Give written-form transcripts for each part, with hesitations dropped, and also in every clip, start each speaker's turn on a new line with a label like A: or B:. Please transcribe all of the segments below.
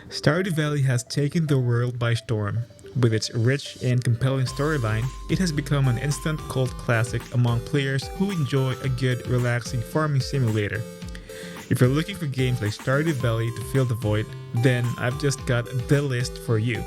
A: Stardew Valley has taken the world by storm. With its rich and compelling storyline, it has become an instant cult classic among players who enjoy a good, relaxing farming simulator. If you're looking for games like Stardew Valley to fill the void, then I've just got the list for you.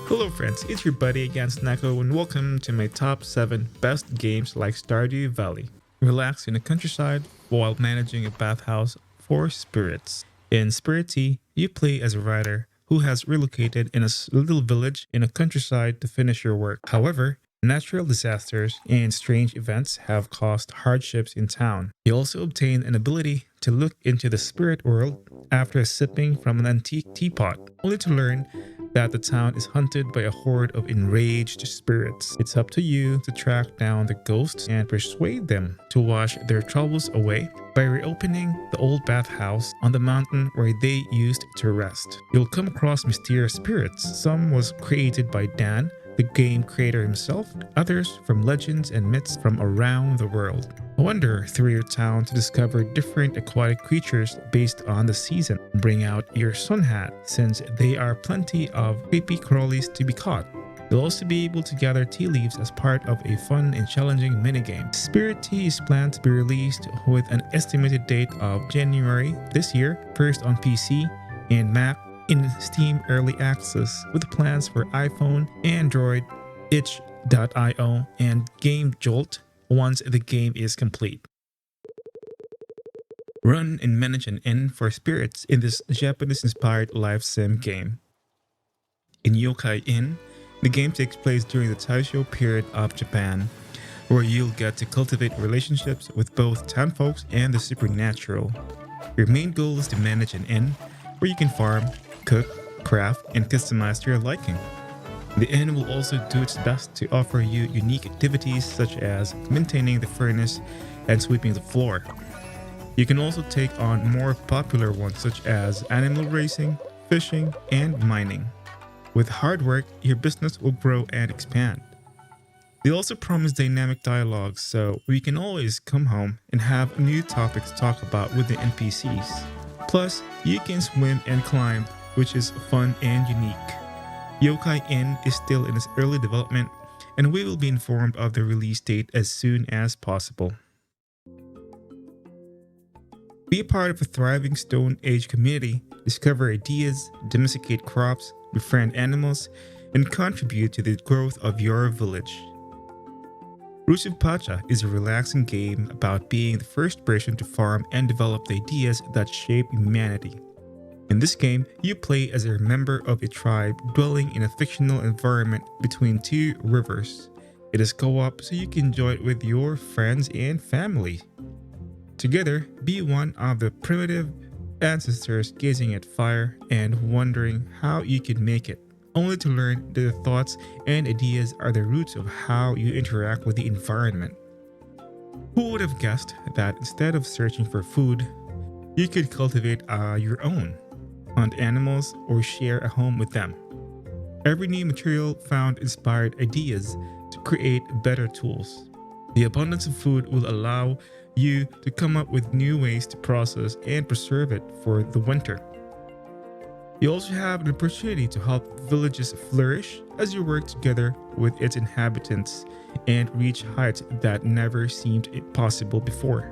A: Hello friends, it's your buddy again Snacko and welcome to my top 7 best games like Stardew Valley. Relax in the countryside while managing a bathhouse for spirits. In Spirit Tea, you play as a writer who has relocated in a little village in a countryside to finish your work. However, natural disasters and strange events have caused hardships in town. You also obtain an ability to look into the spirit world after sipping from an antique teapot, only to learn that the town is haunted by a horde of enraged spirits. It's up to you to track down the ghosts and persuade them to wash their troubles away by reopening the old bathhouse on the mountain where they used to rest. You'll come across mysterious spirits. Some was created by Dan, the game creator himself, others from legends and myths from around the world. Wander through your town to discover different aquatic creatures based on the season. Bring out your sun hat since there are plenty of creepy crawlies to be caught. You'll also be able to gather tea leaves as part of a fun and challenging minigame. Spirit Tea is planned to be released with an estimated date of January this year, first on PC and Mac in Steam Early Access, with plans for iPhone, Android, itch.io, and Game Jolt once the game is complete. Run and manage an inn for spirits in this Japanese-inspired life sim game. In Yokai Inn, the game takes place during the Taisho period of Japan, where you'll get to cultivate relationships with both townfolks and the supernatural. Your main goal is to manage an inn where you can farm, cook, craft, and customize to your liking. The inn will also do its best to offer you unique activities such as maintaining the furnace and sweeping the floor. You can also take on more popular ones such as animal racing, fishing, and mining. With hard work, your business will grow and expand. They also promise dynamic dialogue, so we can always come home and have new topics to talk about with the NPCs. Plus, you can swim and climb, which is fun and unique. Yokai Inn is still in its early development, and we will be informed of the release date as soon as possible. Be a part of a thriving Stone Age community, discover ideas, domesticate crops, befriend animals, and contribute to the growth of your village. Roots of Pacha is a relaxing game about being the first person to farm and develop the ideas that shape humanity. In this game, you play as a member of a tribe dwelling in a fictional environment between two rivers. It is co-op, so you can enjoy it with your friends and family. Together, be one of the primitive ancestors gazing at fire and wondering how you can make it, only to learn that the thoughts and ideas are the roots of how you interact with the environment. Who would have guessed that instead of searching for food, you could cultivate your own, hunt animals, or share a home with them? Every new material found inspired ideas to create better tools. The abundance of food will allow you to come up with new ways to process and preserve it for the winter. You also have an opportunity to help villages flourish as you work together with its inhabitants and reach heights that never seemed possible before.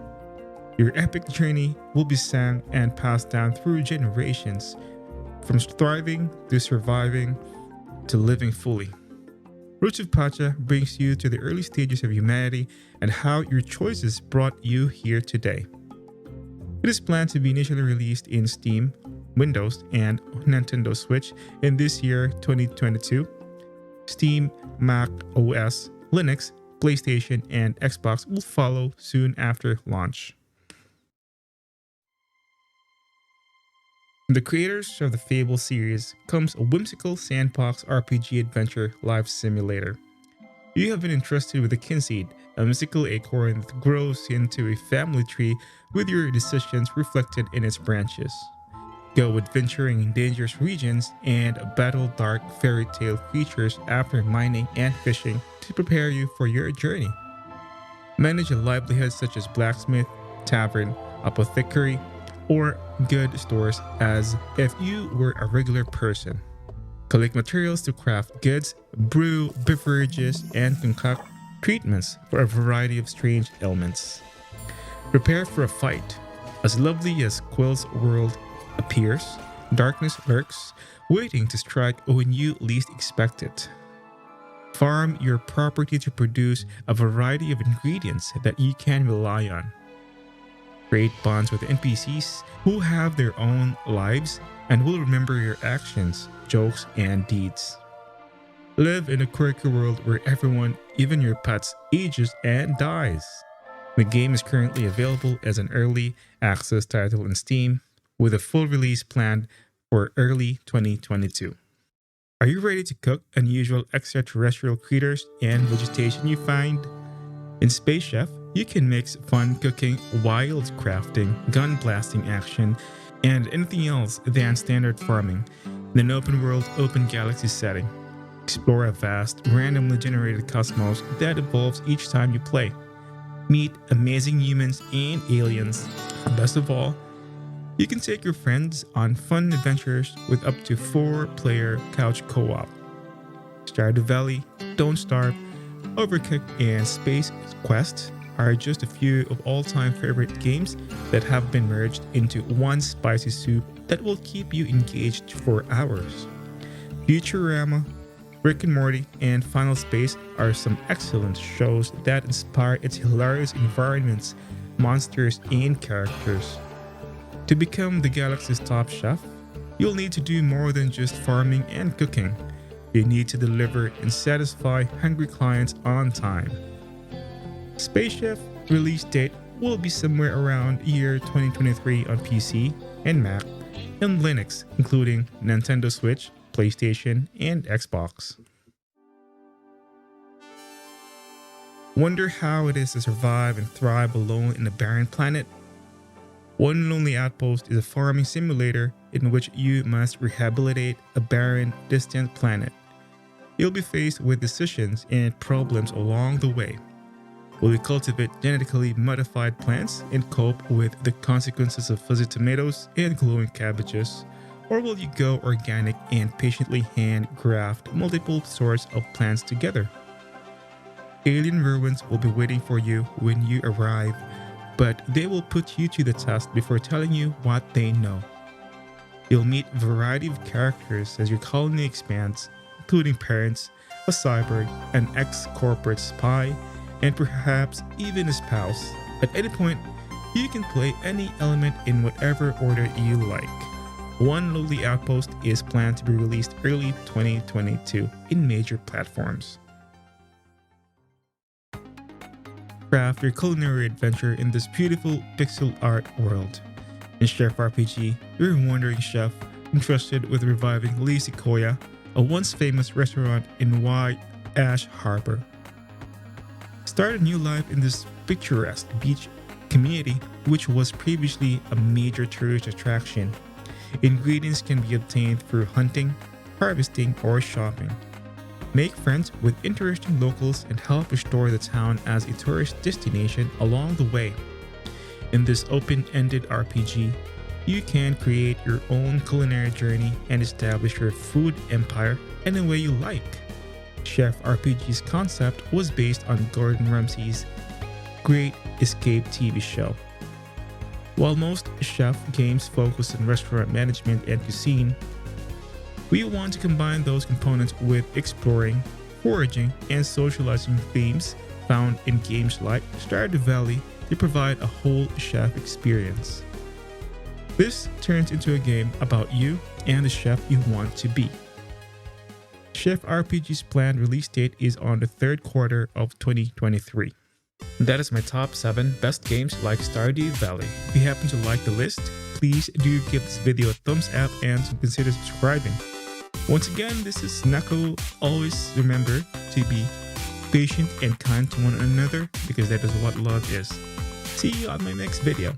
A: Your epic journey will be sang and passed down through generations, from thriving to surviving to living fully. Roots of Pacha brings you to the early stages of humanity and how your choices brought you here today. It is planned to be initially released in Steam, Windows, and Nintendo Switch in this year 2022. Steam, Mac OS, Linux, PlayStation, and Xbox will follow soon after launch. From the creators of the Fable series comes a whimsical sandbox RPG adventure life simulator. You have been entrusted with a kinseed, a mystical acorn that grows into a family tree with your decisions reflected in its branches. Go adventuring in dangerous regions and battle dark fairy tale creatures after mining and fishing to prepare you for your journey. Manage a livelihood such as blacksmith, tavern, apothecary, or good stores as if you were a regular person. Collect materials to craft goods, brew beverages, and concoct treatments for a variety of strange ailments. Prepare for a fight. As lovely as Quill's world appears, darkness lurks, waiting to strike when you least expect it. Farm your property to produce a variety of ingredients that you can rely on. Create bonds with NPCs who have their own lives and will remember your actions, jokes, and deeds. Live in a quirky world where everyone, even your pets, ages and dies. The game is currently available as an early access title in Steam, with a full release planned for early 2022. Are you ready to cook unusual extraterrestrial critters and vegetation you find? In Space Chef, you can mix fun cooking, wild crafting, gun blasting action, and anything else than standard farming in an open world, open galaxy setting. Explore a vast, randomly generated cosmos that evolves each time you play. Meet amazing humans and aliens. Best of all, you can take your friends on fun adventures with up to 4-player couch co-op. Stardew Valley, Don't Starve, Overcooked, and Space Quest are just a few of all-time favorite games that have been merged into one spicy soup that will keep you engaged for hours. Futurama, Rick and Morty, and Final Space are some excellent shows that inspire its hilarious environments, monsters, and characters. To become the galaxy's top chef, you'll need to do more than just farming and cooking. You need to deliver and satisfy hungry clients on time. Space Chef release date will be somewhere around year 2023 on PC and Mac and Linux, including Nintendo Switch, PlayStation, and Xbox. Wonder how it is to survive and thrive alone in a barren planet? One Lonely Outpost is a farming simulator in which you must rehabilitate a barren, distant planet. You'll be faced with decisions and problems along the way. Will you cultivate genetically modified plants and cope with the consequences of fuzzy tomatoes and glowing cabbages? Or will you go organic and patiently hand graft multiple sorts of plants together? Alien ruins will be waiting for you when you arrive, but they will put you to the test before telling you what they know. You'll meet a variety of characters as your colony expands, including parents, a cyborg, an ex-corporate spy, and perhaps even a spouse. At any point, you can play any element in whatever order you like. One Lonely Outpost is planned to be released early 2022 in major platforms. Craft your culinary adventure in this beautiful pixel art world. In Chef RPG, you're a wandering chef entrusted with reviving Lee Sequoia, a once famous restaurant in White Ash Harbor. Start a new life in this picturesque beach community, which was previously a major tourist attraction. Ingredients can be obtained through hunting, harvesting, or shopping. Make friends with interesting locals and help restore the town as a tourist destination along the way. In this open-ended RPG, you can create your own culinary journey and establish your food empire any way you like. Chef RPG's concept was based on Gordon Ramsay's Great Escape TV show. While most chef games focus on restaurant management and cuisine, we want to combine those components with exploring, foraging, and socializing themes found in games like Stardew Valley to provide a whole chef experience. This turns into a game about you and the chef you want to be. Chef RPG's planned release date is on the third quarter of 2023. That is my top 7 best games like Stardew Valley. If you happen to like the list, please do give this video a thumbs up and consider subscribing. Once again, this is Nako. Always remember to be patient and kind to one another because that is what love is. See you on my next video.